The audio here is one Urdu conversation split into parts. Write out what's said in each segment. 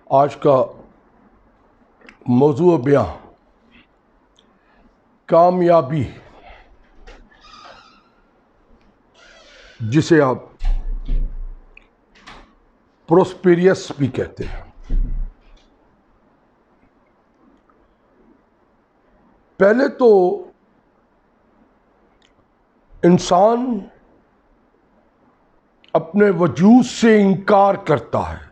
آج کا موضوع بیان کامیابی، جسے آپ پروسپیریس بھی کہتے ہیں۔ پہلے تو انسان اپنے وجود سے انکار کرتا ہے۔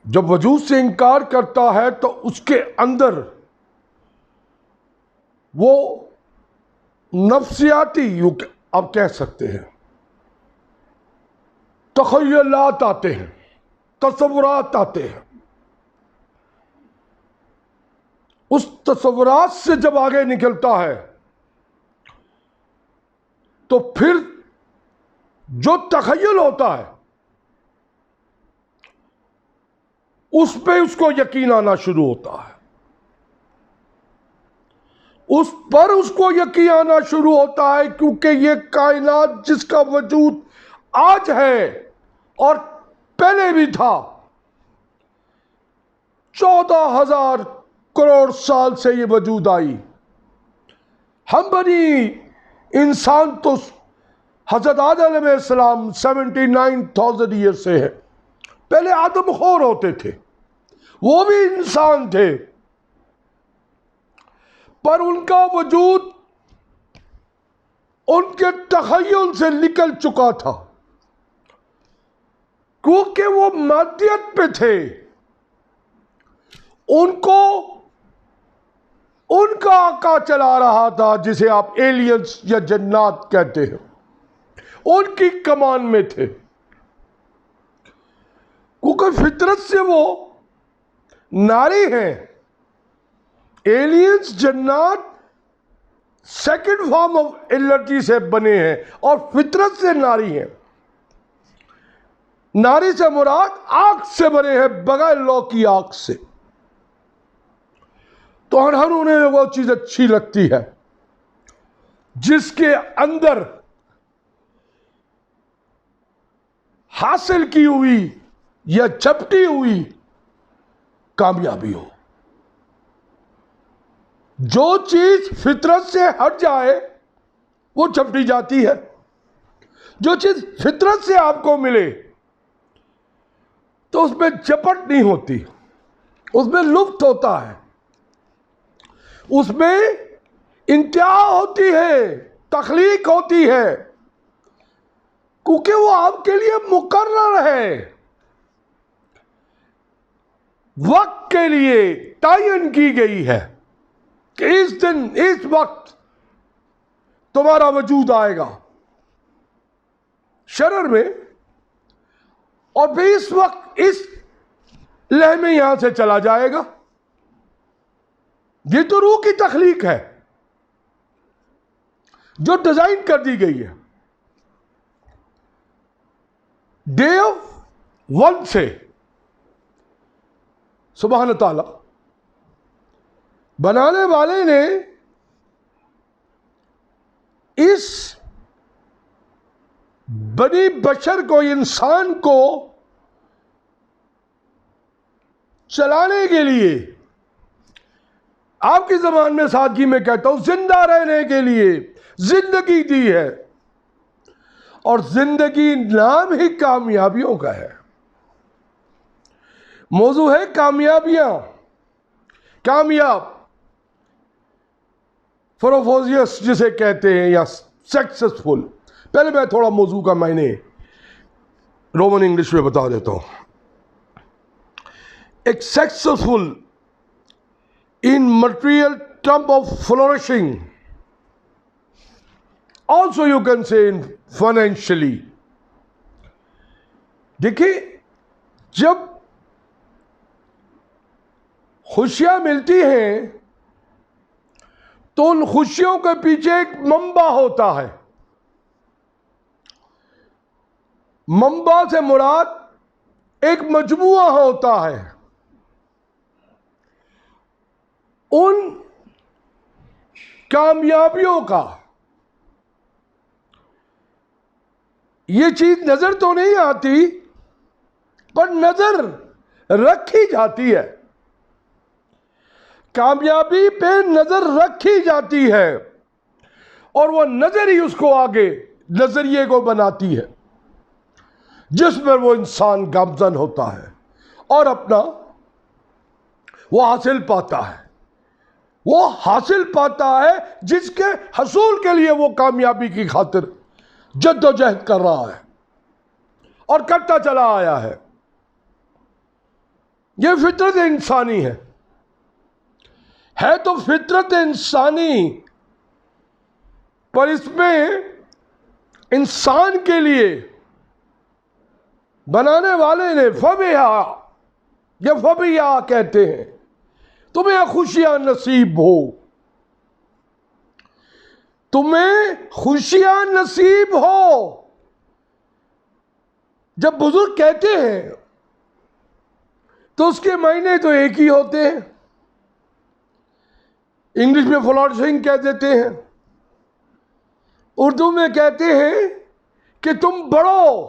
جب وجود سے انکار کرتا ہے تو اس کے اندر وہ نفسیاتی آپ کہہ سکتے ہیں تخیلات آتے ہیں، تصورات آتے ہیں۔ اس تصورات سے جب آگے نکلتا ہے تو پھر جو تخیل ہوتا ہے اس پہ اس کو یقین آنا شروع ہوتا ہے، اس پر اس کو یقین آنا شروع ہوتا ہے، کیونکہ یہ کائنات جس کا وجود آج ہے اور پہلے بھی تھا، 14,000 کروڑ سال سے یہ وجود آئی۔ ہم بنی انسان تو حضرت آدم علیہ السلام 79,000 ایئر سے ہے۔ پہلے آدم خور ہوتے تھے، وہ بھی انسان تھے، پر ان کا وجود ان کے تخیل سے نکل چکا تھا، کیونکہ وہ مادیت پہ تھے۔ ان کو ان کا آقا چلا رہا تھا، جسے آپ ایلینز یا جنات کہتے ہیں، ان کی کمان میں تھے، کیونکہ فطرت سے وہ ناری ہیں۔ ایلینز، جنات سیکنڈ فارم آف انرجی سے بنے ہیں اور فطرت سے ناری ہیں۔ ناری سے مراد آگ سے بنے ہیں، بغیر لو کی آگ سے۔ تو ہر انہیں وہ چیز اچھی لگتی ہے جس کے اندر حاصل کی ہوئی یا جھپٹی ہوئی کامیابی ہو۔ جو چیز فطرت سے ہٹ جائے وہ جھپٹی جاتی ہے، جو چیز فطرت سے آپ کو ملے تو اس میں جھپٹ نہیں ہوتی، اس میں لطف ہوتا ہے، اس میں انتہا ہوتی ہے، تخلیق ہوتی ہے، کیونکہ وہ آپ کے لیے مقرر ہے، وقت کے لیے تعین کی گئی ہے کہ اس دن اس وقت تمہارا وجود آئے گا شرر میں، اور پھر اس وقت اس لمحے یہاں سے چلا جائے گا۔ یہ تو روح کی تخلیق ہے جو ڈیزائن کر دی گئی ہے۔ ڈے آف ون سے سبحان تعالی بنانے والے نے اس بنی بشر کو، انسان کو چلانے کے لیے، آپ کی زبان میں سادگی میں کہتا ہوں زندہ رہنے کے لیے زندگی دی ہے، اور زندگی نام ہی کامیابیوں کا ہے۔ موضوع ہے کامیابیاں، کامیاب، پروفوزیس جسے کہتے ہیں، یا سکسسفل۔ پہلے میں تھوڑا موضوع کا معنی رومن انگلش میں بتا دیتا ہوں۔ ایک successful in material term of flourishing, also you can say in financially۔ دیکھیں، جب خوشیاں ملتی ہیں تو ان خوشیوں کے پیچھے ایک منبع ہوتا ہے۔ منبع سے مراد ایک مجموعہ ہوتا ہے۔ ان کامیابیوں کا یہ چیز نظر تو نہیں آتی، پر نظر رکھی جاتی ہے، کامیابی پہ نظر رکھی جاتی ہے، اور وہ نظر ہی اس کو آگے نظریے کو بناتی ہے جس پر وہ انسان گامزن ہوتا ہے اور اپنا وہ حاصل پاتا ہے، وہ حاصل پاتا ہے جس کے حصول کے لیے وہ کامیابی کی خاطر جد و جہد کر رہا ہے اور کرتا چلا آیا ہے۔ یہ فطرت انسانی ہے تو فطرت انسانی، پر اس میں انسان کے لیے بنانے والے نے فبیہا یا فبیہا کہتے ہیں، تمہیں خوشیاں نصیب ہو، تمہیں خوشیاں نصیب ہو۔ جب بزرگ کہتے ہیں تو اس کے معنی تو ایک ہی ہوتے ہیں، انگلش میں فلورشنگ کہہ دیتے ہیں، اردو میں کہتے ہیں کہ تم بڑھو،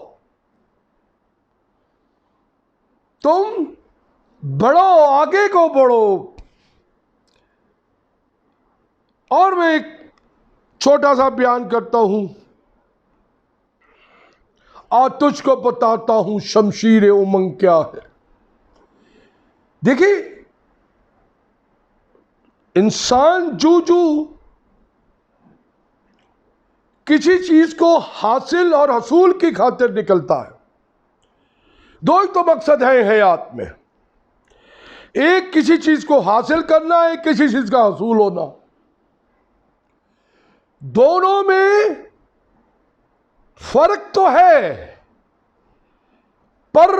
تم بڑھو، آگے کو بڑھو۔ اور میں ایک چھوٹا سا بیان کرتا ہوں، آج تجھ کو بتاتا ہوں شمشیر امنگ کیا ہے۔ دیکھیے، انسان جو کسی چیز کو حاصل اور حصول کی خاطر نکلتا ہے، دو ہی تو مقصد ہے حیات میں، ایک کسی چیز کو حاصل کرنا، ایک کسی چیز کا حصول ہونا۔ دونوں میں فرق تو ہے پر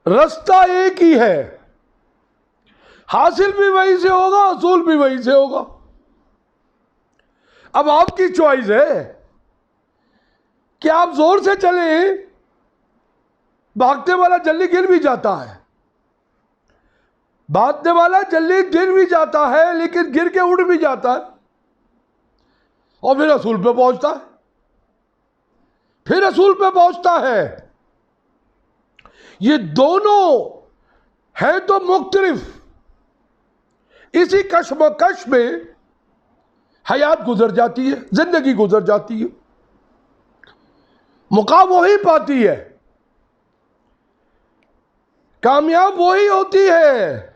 رستہ ایک ہی ہے، حاصل بھی وہی سے ہوگا، حصول بھی وہی سے ہوگا۔ اب آپ کی چوائس ہے کہ آپ زور سے چلیں، بھاگتے والا جلدی گر بھی جاتا ہے، بھاگنے والا جلدی گر بھی جاتا ہے لیکن گر کے اڑ بھی جاتا ہے اور پھر حصول پہ پہنچتا ہے، پھر حصول پہ پہنچتا ہے۔ یہ دونوں ہیں تو مختلف، اسی کشمکش میں حیات گزر جاتی ہے، زندگی گزر جاتی ہے، مقام وہی پاتی ہے، کامیاب وہی ہوتی ہے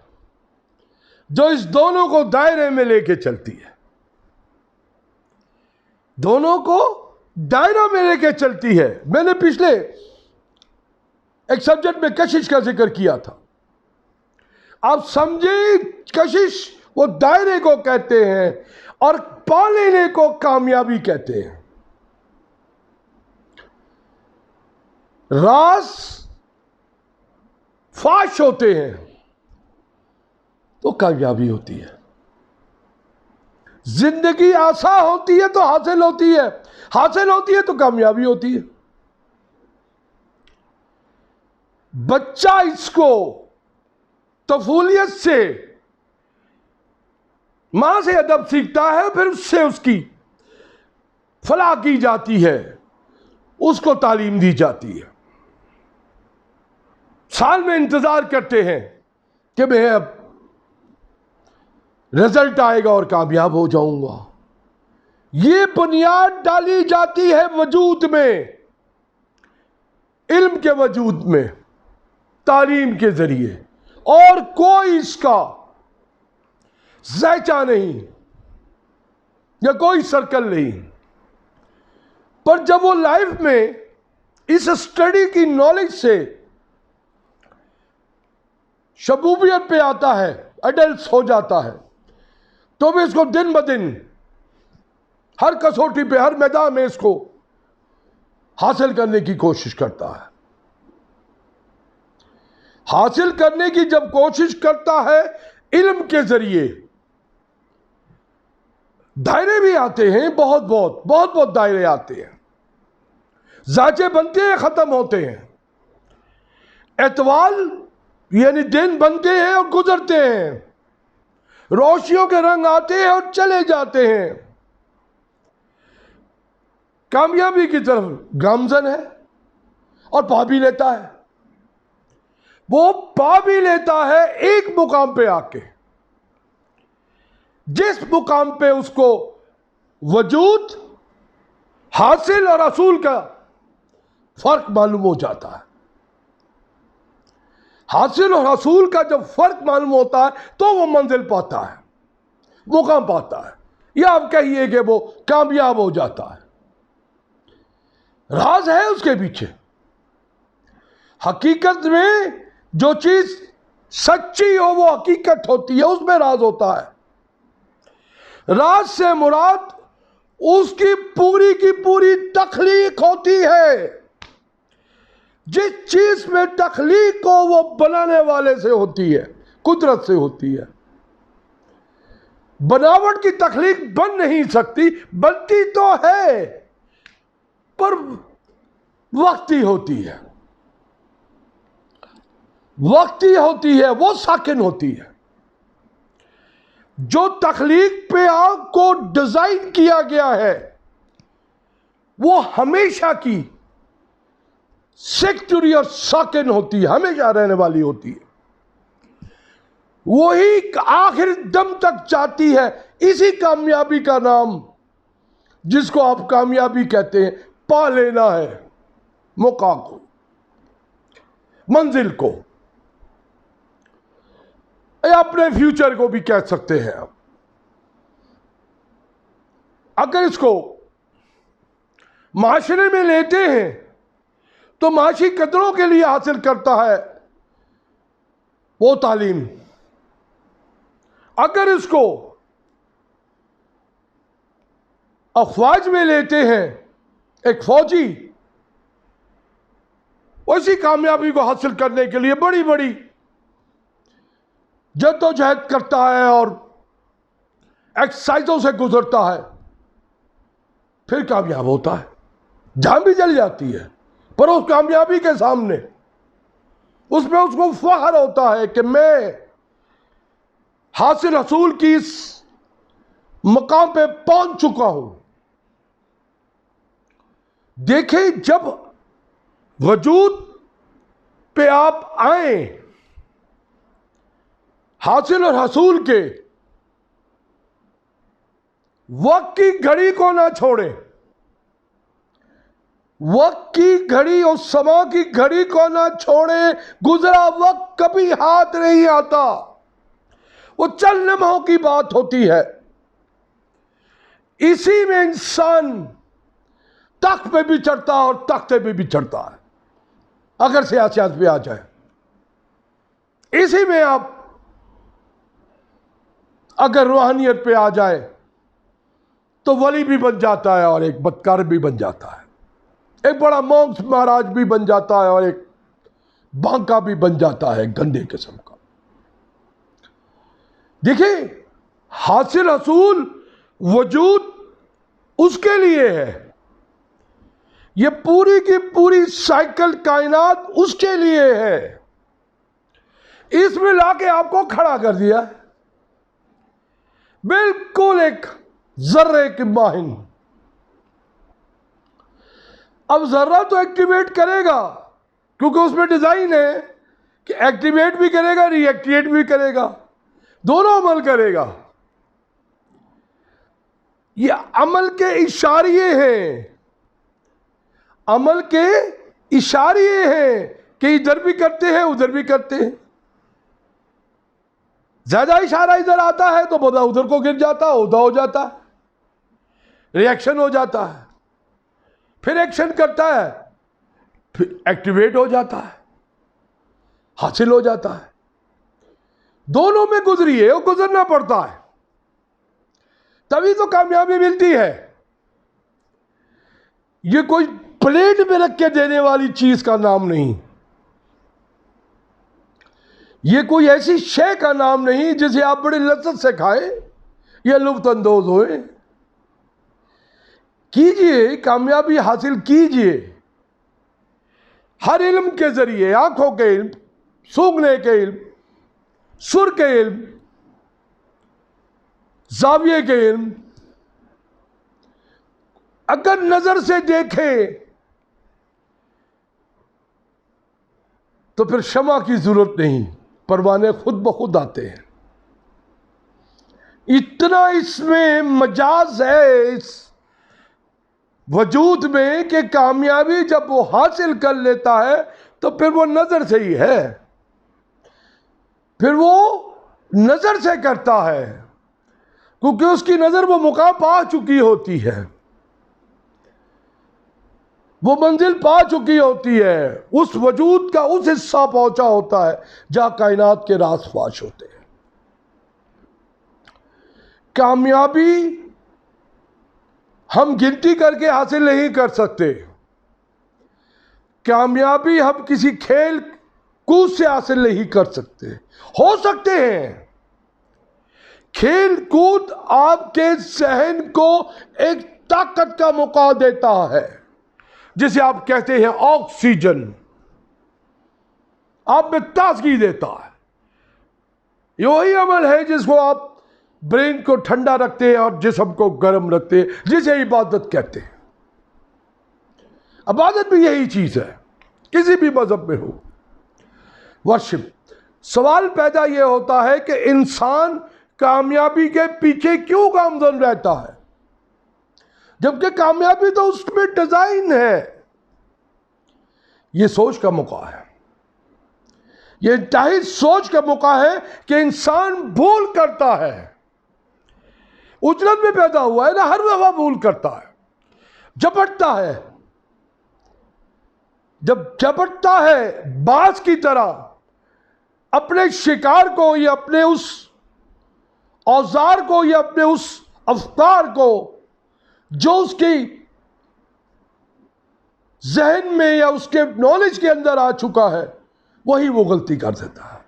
جو اس دونوں کو دائرے میں لے کے چلتی ہے، دونوں کو دائرہ میں لے کے چلتی ہے۔ میں نے پچھلے ایک سبجیکٹ میں کشش کا ذکر کیا تھا، آپ سمجھیں کشش وہ دائرے کو کہتے ہیں اور پا لینے کو کامیابی کہتے ہیں۔ راز فاش ہوتے ہیں تو کامیابی ہوتی ہے، زندگی آسان ہوتی ہے تو حاصل ہوتی ہے، حاصل ہوتی ہے تو کامیابی ہوتی ہے۔ بچہ اس کو طفولیت سے ماں سے ادب سیکھتا ہے، پھر اس سے اس کی فلاح کی جاتی ہے، اس کو تعلیم دی جاتی ہے، سال میں انتظار کرتے ہیں کہ میں اب رزلٹ آئے گا اور کامیاب ہو جاؤں گا۔ یہ بنیاد ڈالی جاتی ہے وجود میں، علم کے وجود میں، تعلیم کے ذریعے، اور کوئی اس کا ذائچہ نہیں یا کوئی سرکل نہیں۔ پر جب وہ لائف میں اس اسٹڈی کی نالج سے شبوبیت پہ آتا ہے، ایڈلٹس ہو جاتا ہے، تو بھی اس کو دن بدن ہر کسوٹی پہ، ہر میدان میں اس کو حاصل کرنے کی کوشش کرتا ہے۔ حاصل کرنے کی جب کوشش کرتا ہے علم کے ذریعے، دائرے بھی آتے ہیں، بہت دائرے آتے ہیں، ذائچے بنتے ہیں، ختم ہوتے ہیں، اتوال یعنی دن بنتے ہیں اور گزرتے ہیں، روشنیوں کے رنگ آتے ہیں اور چلے جاتے ہیں۔ کامیابی کی طرف گامزن ہے اور پا بھی لیتا ہے، وہ پا بھی لیتا ہے ایک مقام پہ آ کے، جس مقام پہ اس کو وجود، حاصل اور حصول کا فرق معلوم ہو جاتا ہے۔ حاصل اور حصول کا جب فرق معلوم ہوتا ہے تو وہ منزل پاتا ہے، مقام پاتا ہے، یا آپ کہیے کہ وہ کامیاب ہو جاتا ہے۔ راز ہے اس کے پیچھے۔ حقیقت میں جو چیز سچی ہو وہ حقیقت ہوتی ہے، اس میں راز ہوتا ہے۔ راز سے مراد اس کی پوری تخلیق ہوتی ہے۔ جس چیز میں تخلیق ہو وہ بنانے والے سے ہوتی ہے، قدرت سے ہوتی ہے۔ بناوٹ کی تخلیق بن نہیں سکتی، بنتی تو ہے پر وقتی ہوتی ہے، وقتی ہوتی ہے، وہ ساکن ہوتی ہے۔ جو تخلیق پہ آپ کو ڈیزائن کیا گیا ہے وہ ہمیشہ کی سیکٹری اور ساکن ہوتی ہے، ہمیشہ رہنے والی ہوتی ہے، وہی آخر دم تک چاہتی ہے۔ اسی کامیابی کا نام، جس کو آپ کامیابی کہتے ہیں، پا لینا ہے، موقع کو، منزل کو، یا اپنے فیوچر کو بھی کہہ سکتے ہیں آپ۔ اگر اس کو معاشرے میں لیتے ہیں تو معاشی قدروں کے لیے حاصل کرتا ہے وہ تعلیم۔ اگر اس کو افواج میں لیتے ہیں، ایک فوجی اسی کامیابی کو حاصل کرنے کے لیے بڑی بڑی جد و جہد کرتا ہے اور ایکسرسائزوں سے گزرتا ہے، پھر کامیاب ہوتا ہے، جان بھی جل جاتی ہے، پر اس کامیابی کے سامنے اس میں اس کو فخر ہوتا ہے کہ میں حاصل حصول کی اس مقام پہ پہنچ چکا ہوں۔ دیکھیں، جب وجود پہ آپ آئیں، حاصل اور حصول کے وقت کی گھڑی کو نہ چھوڑیں، وقت کی گھڑی اور سما کی گھڑی کو نہ چھوڑیں۔ گزرا وقت کبھی ہاتھ نہیں آتا، وہ چند لمحوں کی بات ہوتی ہے۔ اسی میں انسان تخت پہ بھی چڑھتا ہے اور تختے پہ بھی چڑھتا ہے، اگر سیاست پہ آ جائے۔ اسی میں آپ اگر روحانیت پہ آ جائے تو ولی بھی بن جاتا ہے اور ایک بدکار بھی بن جاتا ہے، ایک بڑا مونکس مہاراج بھی بن جاتا ہے اور ایک بانکا بھی بن جاتا ہے، گندے قسم کا۔ دیکھیں، حاصل حصول وجود اس کے لیے ہے، یہ پوری کی پوری سائیکل کائنات اس کے لیے ہے۔ اس میں لا کے آپ کو کھڑا کر دیا، بالکل ایک ذرے کی مانند۔ اب ذرہ تو ایکٹیویٹ کرے گا، کیونکہ اس میں ڈیزائن ہے کہ ایکٹیویٹ بھی کرے گا، ری ایکٹیویٹ بھی کرے گا، دونوں عمل کرے گا۔ یہ عمل کے اشاریے ہیں، عمل کے اشاریے ہیں کہ ادھر بھی کرتے ہیں ادھر بھی کرتے ہیں۔ زیادہ اشارہ ادھر آتا ہے تو پودا ادھر کو گر جاتا ہے، ادھر ہو جاتا ہے، ری ایکشن ہو جاتا ہے، پھر ایکشن کرتا ہے، پھر ایکٹیویٹ ہو جاتا ہے، حاصل ہو جاتا ہے۔ دونوں میں گزری ہے، وہ گزرنا پڑتا ہے، تبھی تو کامیابی ملتی ہے۔ یہ کوئی پلیٹ میں رکھ کے دینے والی چیز کا نام نہیں، یہ کوئی ایسی شے کا نام نہیں جسے آپ بڑی لذت سے کھائیں یا لطف اندوز ہوئے۔ کیجئے، کامیابی حاصل کیجئے، ہر علم کے ذریعے، آنکھوں کے علم، سونگھنے کے علم، سر کے علم، زاویے کے علم، اگر نظر سے دیکھیں تو پھر شمع کی ضرورت نہیں، پروانے خود بخود آتے ہیں۔ اتنا اس میں مجاز ہے اس وجود میں کہ کامیابی جب وہ حاصل کر لیتا ہے تو پھر وہ نظر سے ہی ہے، پھر وہ نظر سے کرتا ہے، کیونکہ اس کی نظر وہ مقام پا چکی ہوتی ہے، وہ منزل پا چکی ہوتی ہے، اس وجود کا اس حصہ پہنچا ہوتا ہے جہاں کائنات کے راز فاش ہوتے ہیں۔ کامیابی ہم گنتی کر کے حاصل نہیں کر سکتے، کامیابی ہم کسی کھیل کود سے حاصل نہیں کر سکتے۔ ہو سکتے ہیں کھیل کود آپ کے ذہن کو ایک طاقت کا موقع دیتا ہے، جسے آپ کہتے ہیں آکسیجن، آپ میں تازگی دیتا ہے۔ یہ وہی عمل ہے جس کو آپ برین کو ٹھنڈا رکھتے ہیں اور جسم کو گرم رکھتے ہیں، جسے عبادت کہتے ہیں۔ عبادت بھی یہی چیز ہے، کسی بھی مذہب میں ہو، ورشپ۔ سوال پیدا یہ ہوتا ہے کہ انسان کامیابی کے پیچھے کیوں گامزن رہتا ہے، جبکہ کامیابی تو اس میں ڈیزائن ہے۔ یہ سوچ کا موقع ہے، یہ انتہائی سوچ کا موقع ہے کہ انسان بھول کرتا ہے۔ اجرت میں پیدا ہوا ہے نا، ہر دفعہ بھول کرتا ہے، جھپٹتا ہے۔ جب جھپٹتا ہے باز کی طرح اپنے شکار کو یا اپنے اس اوزار کو یا اپنے اس افکار کو جو اس کی ذہن میں یا اس کے نالج کے اندر آ چکا ہے، وہی وہ غلطی کر دیتا ہے،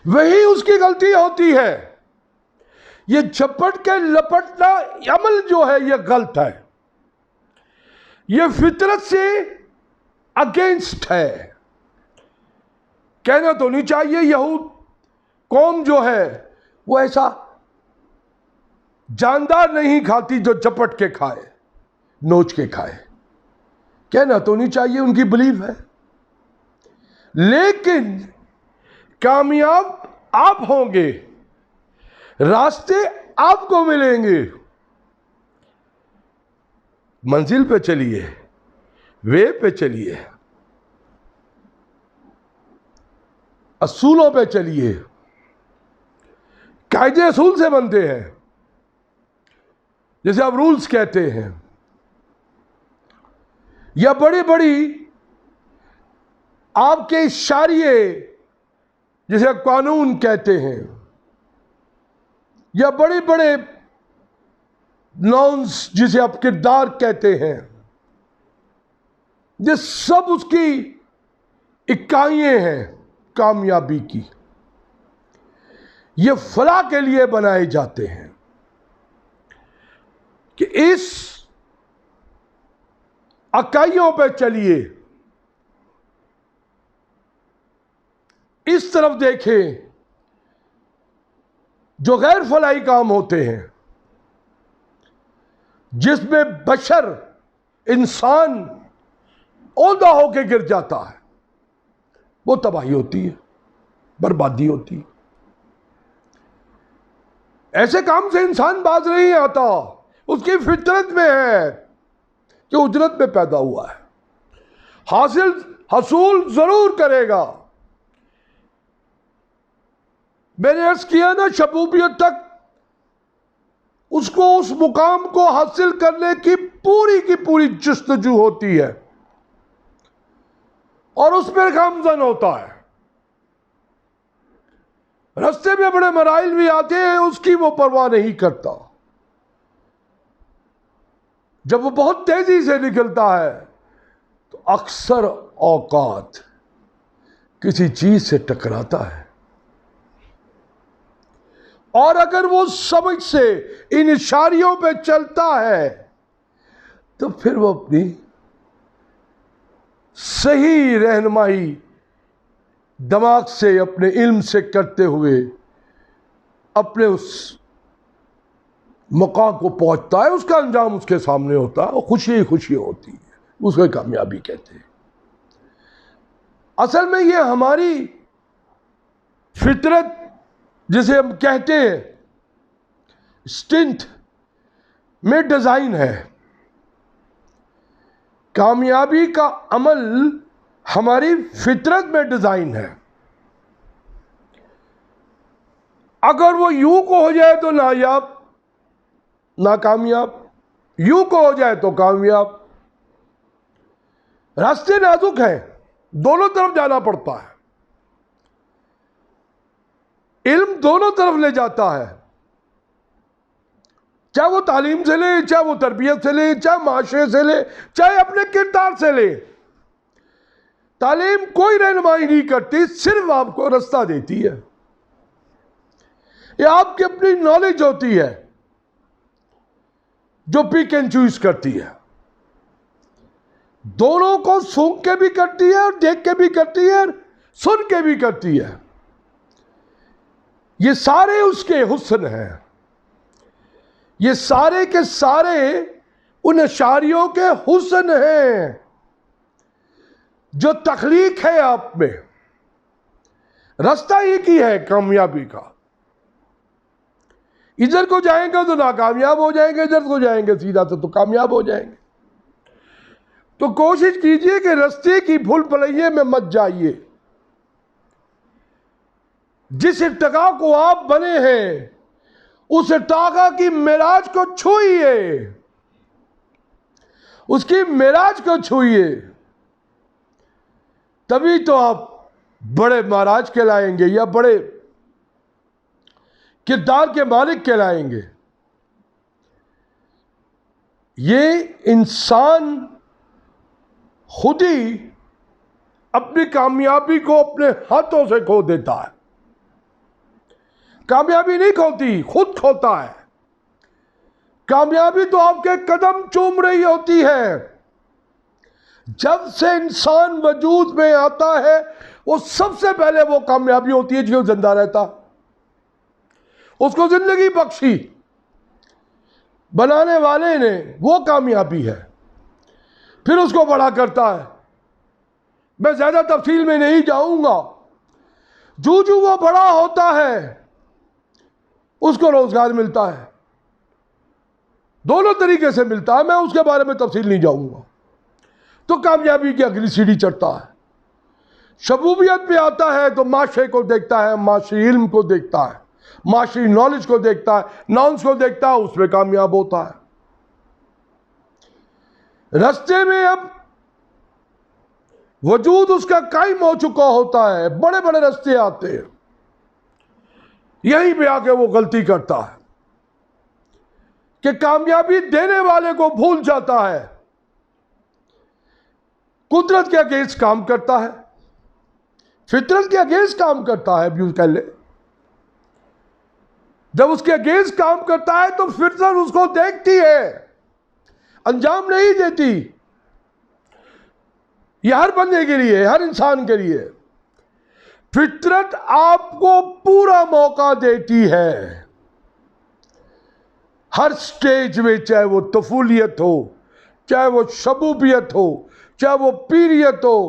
وہی اس کی غلطی ہوتی ہے۔ یہ جھپٹ کے لپٹنا عمل جو ہے یہ غلط ہے، یہ فطرت سے اگینسٹ ہے۔ کہنا تو نہیں چاہیے یہود قوم جو ہے وہ ایسا جاندار نہیں کھاتی جو جھپٹ کے کھائے، نوچ کے کھائے، کہنا تو نہیں چاہیے، ان کی بلیف ہے۔ لیکن کامیاب آپ ہوں گے، راستے آپ کو ملیں گے، منزل پہ چلیے، وے پہ چلیے، اصولوں پہ چلیے۔ قاعدے اصول سے بنتے ہیں، جیسے آپ رولز کہتے ہیں، یا بڑی بڑی آپ کے اشاریے جسے قانون کہتے ہیں، یا بڑے بڑے ناؤنس جسے آپ کردار کہتے ہیں، یہ سب اس کی اکائیاں ہیں کامیابی کی۔ یہ فلاح کے لیے بنائے جاتے ہیں کہ اس اکائیوں پہ چلیے، اس طرف دیکھیں۔ جو غیر فلاحی کام ہوتے ہیں، جس میں بشر انسان عہدہ ہو کے گر جاتا ہے، وہ تباہی ہوتی ہے، بربادی ہوتی ہے۔ ایسے کام سے انسان باز نہیں آتا، اس کی فطرت میں ہے کہ اجرت میں پیدا ہوا ہے، حصول ضرور کرے گا۔ میں نے عرض کیا نا، شبوبیت تک اس کو اس مقام کو حاصل کرنے کی پوری جستجو ہوتی ہے، اور اس پر گامزن ہوتا ہے۔ رستے میں بڑے مراحل بھی آتے ہیں، اس کی وہ پرواہ نہیں کرتا۔ جب وہ بہت تیزی سے نکلتا ہے تو اکثر اوقات کسی چیز سے ٹکراتا ہے، اور اگر وہ سمجھ سے ان اشاریوں پہ چلتا ہے تو پھر وہ اپنی صحیح رہنمائی دماغ سے، اپنے علم سے کرتے ہوئے اپنے اس مقام کو پہنچتا ہے، اس کا انجام اس کے سامنے ہوتا ہے، خوشی خوشی ہوتی ہے، اس کو کامیابی کہتے ہیں۔ اصل میں یہ ہماری فطرت جسے ہم کہتے ہیں اسٹنٹ میں ڈیزائن ہے. کامیابی کا عمل ہماری فطرت میں ڈیزائن ہے. اگر وہ یوں کو ہو جائے تو ناکامیاب، یوں کو ہو جائے تو کامیاب. راستے نازک ہیں، دونوں طرف جانا پڑتا ہے. علم دونوں طرف لے جاتا ہے، چاہے وہ تعلیم سے لے، چاہے وہ تربیت سے لے، چاہے معاشرے سے لے، چاہے اپنے کردار سے لے. تعلیم کوئی رہنمائی نہیں کرتی، صرف آپ کو رستہ دیتی ہے. یہ آپ کی اپنی نالج ہوتی ہے جو پک اینڈ چوز کرتی ہے. دونوں کو سونگ کے بھی کرتی ہے اور دیکھ کے بھی کرتی ہے اور سن کے بھی کرتی ہے. یہ سارے اس کے حسن ہیں، یہ سارے کے سارے ان اشاریوں کے حسن ہیں جو تخلیق ہے آپ میں. رستہ ایک ہی ہے کامیابی کا. ادھر کو جائیں گے تو ناکامیاب ہو جائیں گے، ادھر کو جائیں گے سیدھا تو کامیاب ہو جائیں گے. تو کوشش کیجئے کہ رستے کی بھول بھلائیے میں مت جائیے. جس ارتقاء کو آپ بنے ہیں اس ارتقاء کی معراج کو چھوئیے، اس کی معراج کو چھوئیے، تبھی تو آپ بڑے مہاراج کہلائیں گے یا بڑے کردار کے مالک کہلائیں گے. یہ انسان خود ہی اپنی کامیابی کو اپنے ہاتھوں سے کھو دیتا ہے. کامیابی نہیں کھوتی، خود کھوتا ہے. کامیابی تو آپ کے قدم چوم رہی ہوتی ہے. جب سے انسان وجود میں آتا ہے وہ سب سے پہلے وہ کامیابی ہوتی ہے جو زندہ رہتا. اس کو زندگی بخشی بنانے والے نے، وہ کامیابی ہے. پھر اس کو بڑا کرتا ہے. میں زیادہ تفصیل میں نہیں جاؤں گا. جو وہ بڑا ہوتا ہے اس کو روزگار ملتا ہے، دونوں طریقے سے ملتا ہے، میں اس کے بارے میں تفصیل نہیں جاؤں گا. تو کامیابی کی اگلی سیڑھی چڑھتا ہے. شبوبیت پہ آتا ہے تو معاشرے کو دیکھتا ہے، معاشری علم کو دیکھتا ہے، معاشری نالج کو دیکھتا ہے، ناؤنس کو دیکھتا ہے، اس میں کامیاب ہوتا ہے. رستے میں اب وجود اس کا قائم ہو چکا ہوتا ہے، بڑے بڑے رستے آتے ہیں، یہیں پہ آ کے وہ غلطی کرتا ہے کہ کامیابی دینے والے کو بھول جاتا ہے. قدرت کے اگینسٹ کام کرتا ہے، فطرت کے اگینسٹ کام کرتا ہے. ابھی کہہ لے جب اس کے اگینسٹ کام کرتا ہے تو فطرت اس کو دیکھتی ہے، انجام نہیں دیتی. یہ ہر بندے کے لیے، ہر انسان کے لیے فطرت آپ کو پورا موقع دیتی ہے. ہر سٹیج میں، چاہے وہ طفولیت ہو، چاہے وہ شبوبیت ہو، چاہے وہ پیریت ہو،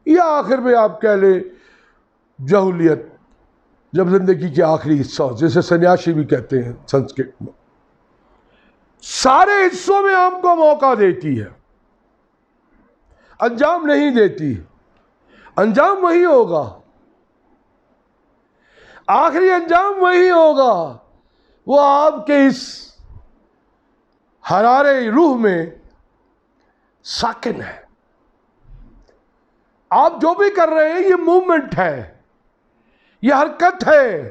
یا آخر میں آپ کہہ لیں جہولیت، جب زندگی کے آخری حصہ ہو، جسے سنیاسی بھی کہتے ہیں سنسکرت میں. سارے حصوں میں آپ کو موقع دیتی ہے، انجام نہیں دیتی. انجام وہی ہوگا، آخری انجام وہی ہوگا. وہ آپ کے اس حرارے روح میں ساکن ہے. آپ جو بھی کر رہے ہیں یہ موومنٹ ہے، یہ حرکت ہے.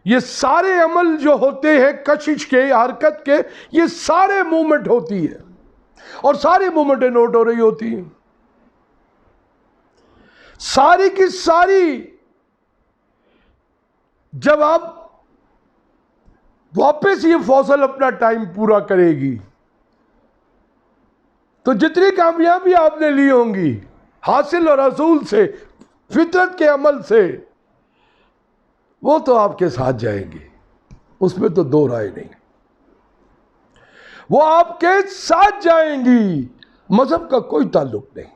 یہ سارے عمل جو ہوتے ہیں کشش کے، حرکت کے، یہ سارے موومنٹ ہوتی ہے، اور ساری موومنٹیں نوٹ ہو رہی ہوتی ہیں. ساری کی ساری جب آپ واپس یہ فوصل اپنا ٹائم پورا کرے گی تو جتنی کامیابی آپ نے لی ہوں گی حاصل اور حصول سے، فطرت کے عمل سے، وہ تو آپ کے ساتھ جائیں گی، اس میں تو دو رائے نہیں. وہ آپ کے ساتھ جائیں گی، مذہب کا کوئی تعلق نہیں.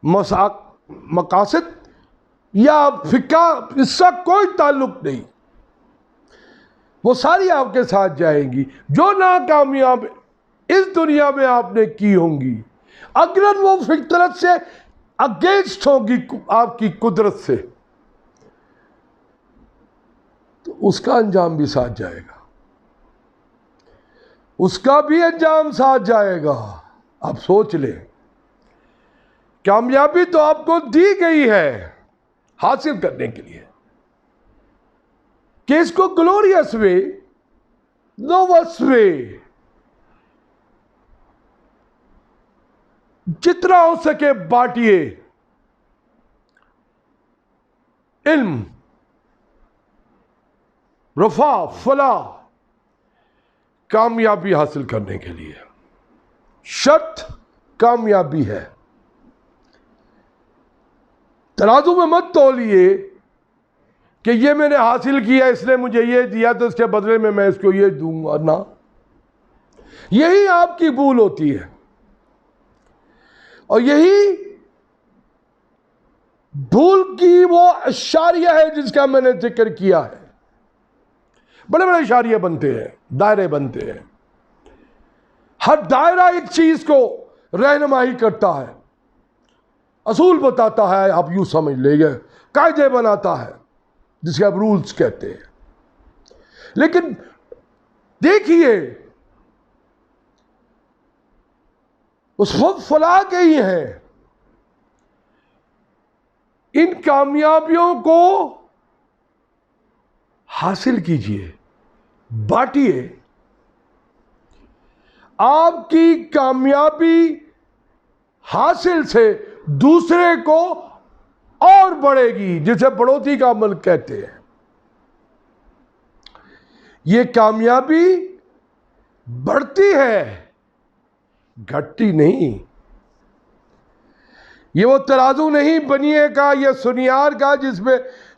مقاصد یا فقہ، اس کا کوئی تعلق نہیں، وہ ساری آپ کے ساتھ جائیں گی۔ جو ناکامیاب اس دنیا میں آپ نے کی ہوں گی، اگر وہ فطرت سے اگینسٹ ہوگی آپ کی قدرت سے، تو اس کا انجام بھی ساتھ جائے گا، اس کا بھی انجام ساتھ جائے گا۔ آپ سوچ لیں، کامیابی تو آپ کو دی گئی ہے حاصل کرنے کے لیے، کہ اس کو گلوریس وے، نووس وے، جتنا ہو سکے بانٹیے، علم، رفع، فلاح، کامیابی حاصل کرنے کے لیے شرط کامیابی ہے۔ ترازو میں مت تولیے کہ یہ میں نے حاصل کیا، اس نے مجھے یہ دیا تو اس کے بدلے میں اس کو یہ دوں گا، نہ، یہی آپ کی بھول ہوتی ہے، اور یہی بھول کی وہ اشاریہ ہے جس کا میں نے ذکر کیا ہے۔ بڑے بڑے اشاریہ بنتے ہیں، دائرے بنتے ہیں، ہر دائرہ ایک چیز کو رہنمائی کرتا ہے، اصول بتاتا ہے، آپ یوں سمجھ لیں گے، قاعدے بناتا ہے جس کے آپ رولز کہتے ہیں۔ لیکن دیکھیے، اس وقت فلاح کے ہی ہیں، ان کامیابیوں کو حاصل کیجئے، بانٹیے، آپ کی کامیابی حاصل سے دوسرے کو اور بڑھے گی، جسے بڑھوتی کا عمل کہتے ہیں۔ یہ کامیابی بڑھتی ہے، گھٹتی نہیں۔ یہ وہ ترازو نہیں بنیے کا یا سنیار کا جس میں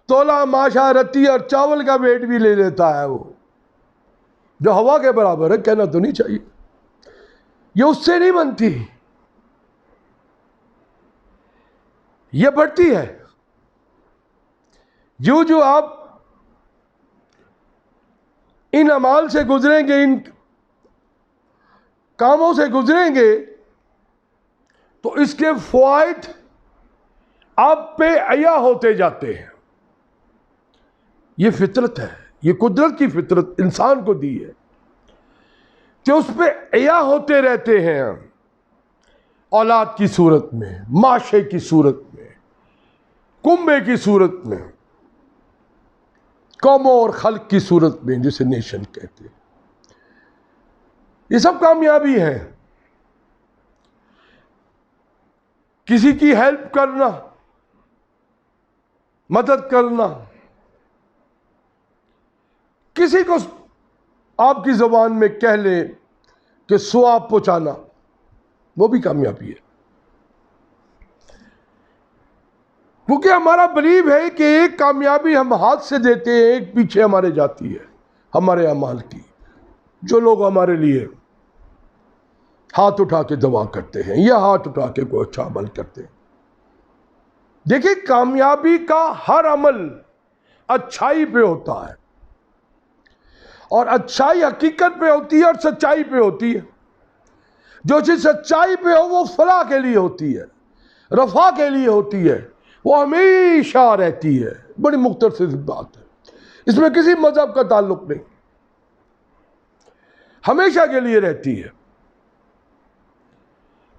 تولا، ماشا، رتی اور چاول کا ویٹ بھی لے لیتا ہے، وہ جو ہوا کے برابر ہے، کہنا تو نہیں چاہیے، یہ اس سے نہیں بنتی، یہ بڑھتی ہے۔ جو آپ ان اعمال سے گزریں گے، ان کاموں سے گزریں گے، تو اس کے فوائد آپ پہ عیا ہوتے جاتے ہیں۔ یہ فطرت ہے، یہ قدرت کی فطرت انسان کو دی ہے کہ اس پہ عیا ہوتے رہتے ہیں، اولاد کی صورت میں، معاشے کی صورت میں، کنبے کی صورت میں، قوموں اور خلق کی صورت میں، جسے نیشن کہتے ہیں۔ یہ سب کامیابی ہے۔ کسی کی ہیلپ کرنا، مدد کرنا، کسی کو آپ کی زبان میں کہہ لیں کہ ثواب پہنچانا، وہ بھی کامیابی ہے۔ کیونکہ ہمارا بلیو ہے کہ ایک کامیابی ہم ہاتھ سے دیتے ہیں، ایک پیچھے ہمارے جاتی ہے، ہمارے اعمال کی، جو لوگ ہمارے لیے ہاتھ اٹھا کے دعا کرتے ہیں یا ہاتھ اٹھا کے کوئی اچھا عمل کرتے ہیں۔ دیکھیں، کامیابی کا ہر عمل اچھائی پہ ہوتا ہے، اور اچھائی حقیقت پہ ہوتی ہے اور سچائی پہ ہوتی ہے۔ جو چیز سچائی پہ ہو وہ فلاح کے لیے ہوتی ہے، رفع کے لیے ہوتی ہے، وہ ہمیشہ رہتی ہے۔ بڑی مختصر بات ہے، اس میں کسی مذہب کا تعلق نہیں، ہمیشہ کے لیے رہتی ہے۔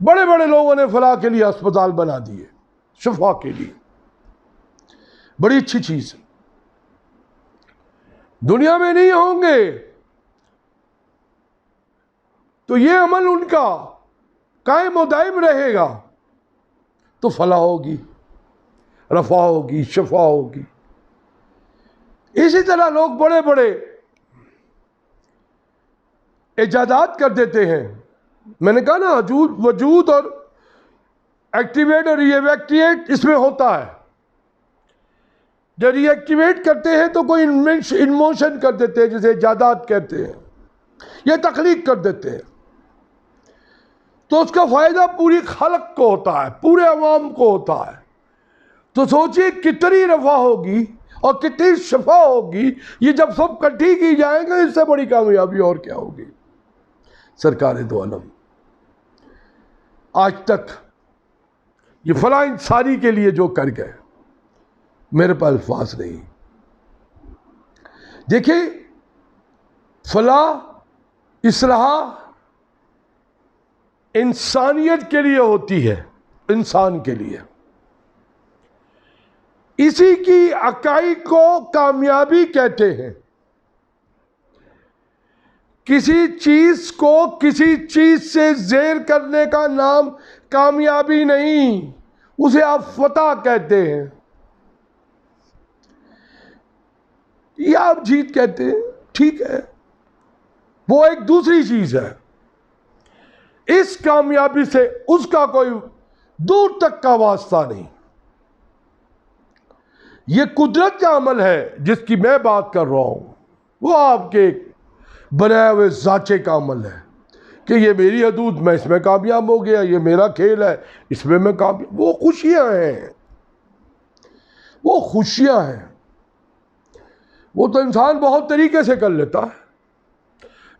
بڑے بڑے لوگوں نے فلاح کے لیے ہسپتال بنا دیے، شفا کے لیے، بڑی اچھی چیز ہے۔ دنیا میں نہیں ہوں گے تو یہ عمل ان کا قائم و دائم رہے گا، تو فلاح ہوگی، رفع ہوگی، شفا ہوگی۔ اسی طرح لوگ بڑے بڑے ایجادات کر دیتے ہیں۔ میں نے کہا نا، وجود اور ایکٹیویٹ اور ری ایکٹیویٹ اس میں ہوتا ہے۔ جب ری ایکٹیویٹ کرتے ہیں تو کوئی انموشن کر دیتے ہیں، جسے ایجادات کہتے ہیں، یہ تخلیق کر دیتے ہیں۔ تو اس کا فائدہ پوری خلق کو ہوتا ہے، پورے عوام کو ہوتا ہے. تو سوچئے کتنی رفع ہوگی اور کتنی شفا ہوگی یہ جب سب کٹھی کی جائیں گے. اس سے بڑی کامیابی اور کیا ہوگی. سرکار دو عالم آج تک یہ فلاں انسانی کے لیے جو کر گئے، میرے پاس الفاظ نہیں. دیکھیں فلاح اصلاح انسانیت کے لیے ہوتی ہے، انسان کے لیے. اسی کی اکائی کو کامیابی کہتے ہیں. کسی چیز کو کسی چیز سے زیر کرنے کا نام کامیابی نہیں، اسے آپ فتح کہتے ہیں یا آپ جیت کہتے ہیں. ٹھیک ہے، وہ ایک دوسری چیز ہے. اس کامیابی سے اس کا کوئی دور تک کا واسطہ نہیں. یہ قدرت کا عمل ہے جس کی میں بات کر رہا ہوں. وہ آپ کے بنائے ہوئے ذاچے کا عمل ہے کہ یہ میری حدود، میں اس میں کامیاب ہو گیا، یہ میرا کھیل ہے، اس میں کامیاب. وہ خوشیاں ہیں، وہ خوشیاں ہیں. وہ تو انسان بہت طریقے سے کر لیتا ہے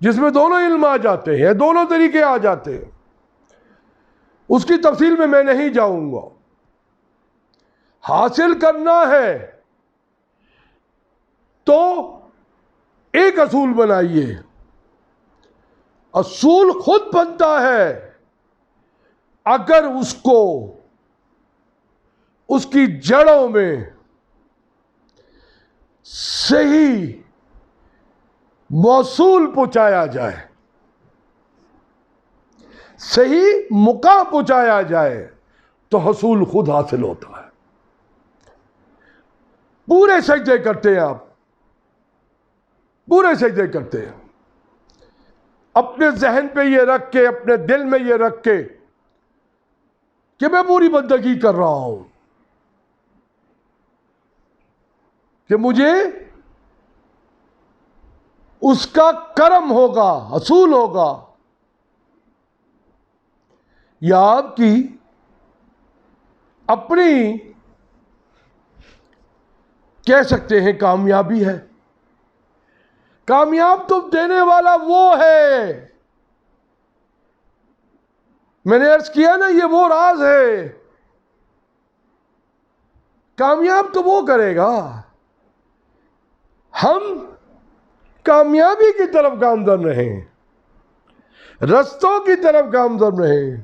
جس میں دونوں علم آ جاتے ہیں، دونوں طریقے آ جاتے ہیں. اس کی تفصیل میں نہیں جاؤں گا. حاصل کرنا ہے تو ایک اصول بنائیے. اصول خود بنتا ہے اگر اس کو اس کی جڑوں میں صحیح موصول پہنچایا جائے، صحیح مقام پہنچایا جائے تو حصول خود حاصل ہوتا ہے. پورے سجدے کرتے ہیں آپ، پورے سجدے کرتے ہیں اپنے ذہن پہ یہ رکھ کے، اپنے دل میں یہ رکھ کے کہ میں پوری بندگی کر رہا ہوں، کہ مجھے اس کا کرم ہوگا، حصول ہوگا. یا آپ کی اپنی کہہ سکتے ہیں کامیابی ہے. کامیاب تو دینے والا وہ ہے. میں نے عرض کیا نا، یہ وہ راز ہے. کامیاب تو وہ کرے گا. ہم کامیابی کی طرف گامزن رہیں، رستوں کی طرف گامزن رہیں.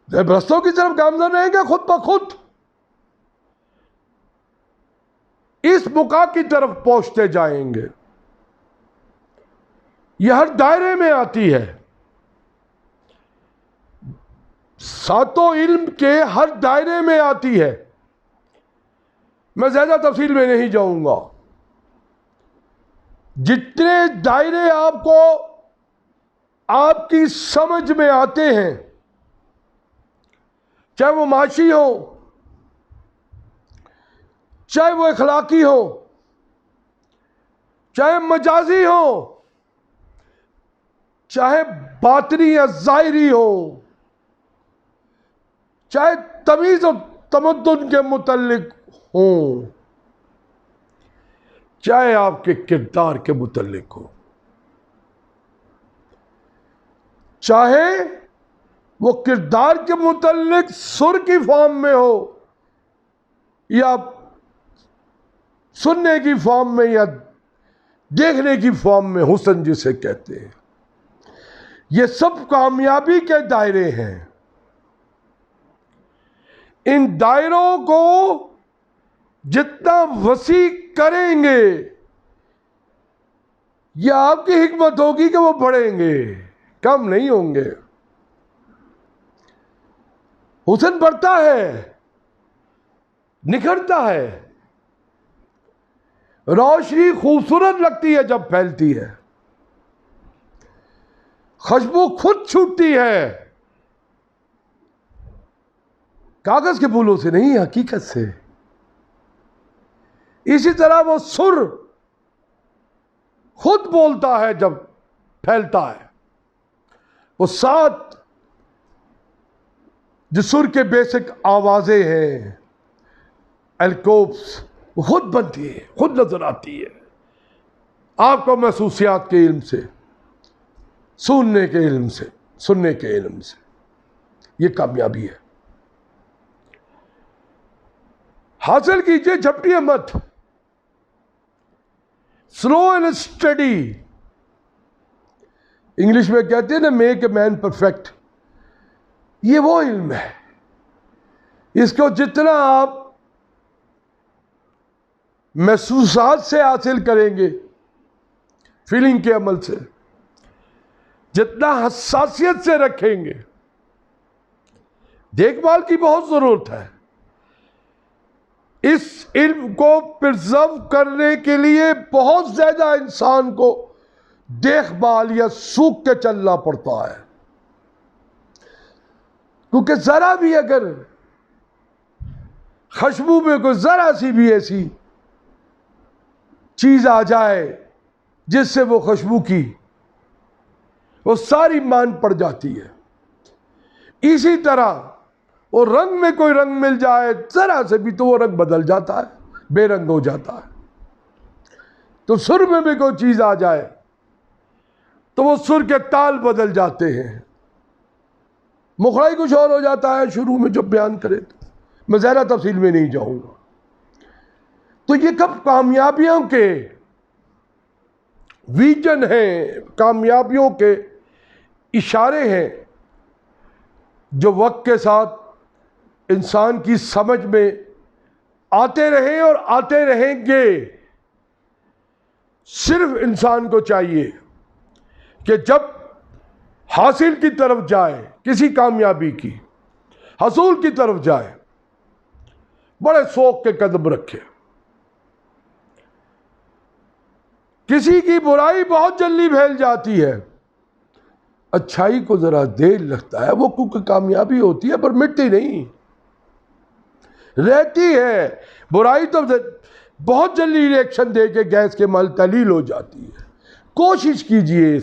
جب رستوں کی طرف گامزن رہیں گے خود بخود اس بقا کی طرف پہنچتے جائیں گے. یہ ہر دائرے میں آتی ہے، ساتوں علم کے ہر دائرے میں آتی ہے. میں زیادہ تفصیل میں نہیں جاؤں گا. جتنے دائرے آپ کو آپ کی سمجھ میں آتے ہیں، چاہے وہ معاشی ہو، چاہے وہ اخلاقی ہو، چاہے مجازی ہو، چاہے باطنی یا ظاہری ہو، چاہے تمیز و تمدن کے متعلق ہوں، چاہے آپ کے کردار کے متعلق ہو، چاہے وہ کردار کے متعلق سر کی فارم میں ہو یا سننے کی فارم میں یا دیکھنے کی فارم میں، حسن جسے کہتے ہیں. یہ سب کامیابی کے دائرے ہیں. ان دائروں کو جتنا وسیع کریں گے، یہ آپ کی حکمت ہوگی کہ وہ بڑھیں گے، کم نہیں ہوں گے. حسن بڑھتا ہے، نکھرتا ہے. روشنی خوبصورت لگتی ہے جب پھیلتی ہے. خوشبو خود چھوٹتی ہے، کاغذ کے پھولوں سے نہیں، حقیقت سے. اسی طرح وہ سر خود بولتا ہے جب پھیلتا ہے. وہ 7 جو سر کے بیسک آوازیں ہیں الکوبس، وہ خود بنتی ہے، خود نظر آتی ہے آپ کو محسوسیات کے علم سے، سننے کے علم سے، سننے کے علم سے. یہ کامیابی ہے. حاصل کیجئے، جھپٹیے مت. Slow and study. انگلش میں کہتے ہیں نا میک اے مین پرفیکٹ. یہ وہ علم ہے، اس کو جتنا آپ محسوسات سے حاصل کریں گے، فیلنگ کے عمل سے، جتنا حساسیت سے رکھیں گے. دیکھ بھال کی بہت ضرورت ہے. اس علم کو پرزرو کرنے کے لیے بہت زیادہ انسان کو دیکھ بھال یا سوکھ کے چلنا پڑتا ہے. کیونکہ ذرا بھی اگر خوشبو میں کوئی ذرا سی بھی ایسی چیز آ جائے جس سے وہ خوشبو کی وہ ساری مان پڑ جاتی ہے. اسی طرح وہ رنگ میں کوئی رنگ مل جائے ذرا سے بھی تو وہ رنگ بدل جاتا ہے، بے رنگ ہو جاتا ہے. تو سر میں بھی کوئی چیز آ جائے تو وہ سر کے تال بدل جاتے ہیں. مخرج کچھ اور ہو جاتا ہے شروع میں جب بیان کرے تو میں زیادہ تفصیل میں نہیں جاؤں گا. تو یہ کب کامیابیوں کے ویژن ہیں، کامیابیوں کے اشارے ہیں جو وقت کے ساتھ انسان کی سمجھ میں آتے رہیں اور آتے رہیں گے. صرف انسان کو چاہیے کہ جب حاصل کی طرف جائے، کسی کامیابی کی حصول کی طرف جائے، بڑے شوق کے قدم رکھے. کسی کی برائی بہت جلدی پھیل جاتی ہے، اچھائی کو ذرا دیر لگتا ہے. وہ کیونکہ کامیابی ہوتی ہے پر مٹتی نہیں رہتی ہے. برائی تو بہت جلدی ریئیکشن دے کے گیس کے مال تلیل ہو جاتی ہے. کوشش کیجئے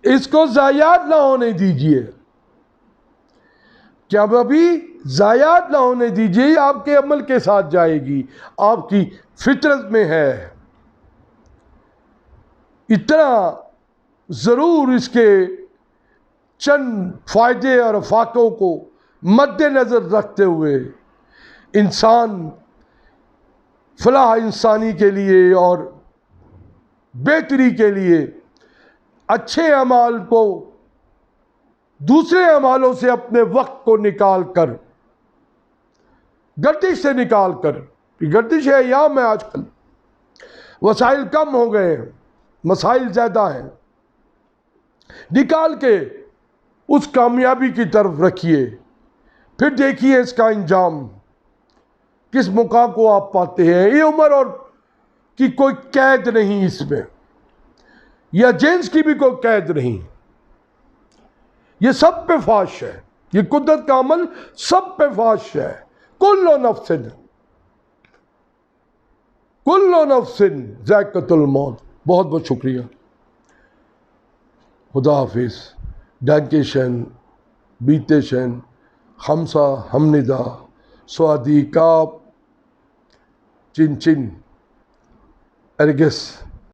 اس کو ضائعات نہ ہونے دیجئے. کیا ابھی ضائعات نہ ہونے دیجئے. یہ آپ کے عمل کے ساتھ جائے گی، آپ کی فطرت میں ہے. اتنا ضرور اس کے چند فائدے اور افاقوں کو مد نظر رکھتے ہوئے انسان فلاح انسانی کے لیے اور بہتری کے لیے اچھے اعمال کو دوسرے اعمالوں سے اپنے وقت کو نکال کر، گردش سے نکال کر، گردش ہے ایام میں آج کل وسائل کم ہو گئے ہیں، مسائل زیادہ ہیں، نکال کے اس کامیابی کی طرف رکھیے. پھر دیکھیے اس کا انجام کس مقام کو آپ پاتے ہیں. یہ عمر اور کی کوئی قید نہیں اس میں، یا جنس کی بھی کوئی قید نہیں. یہ سب پہ فاش ہے، یہ قدرت کا عمل سب پہ فاش ہے. کل نفس ذائقۃ الموت. بہت بہت شکریہ. خدا حافظ. ڈانکیشن، بیتیشن، خمسہ ہمندا، سوادی کاپ، چن چن، ارگس.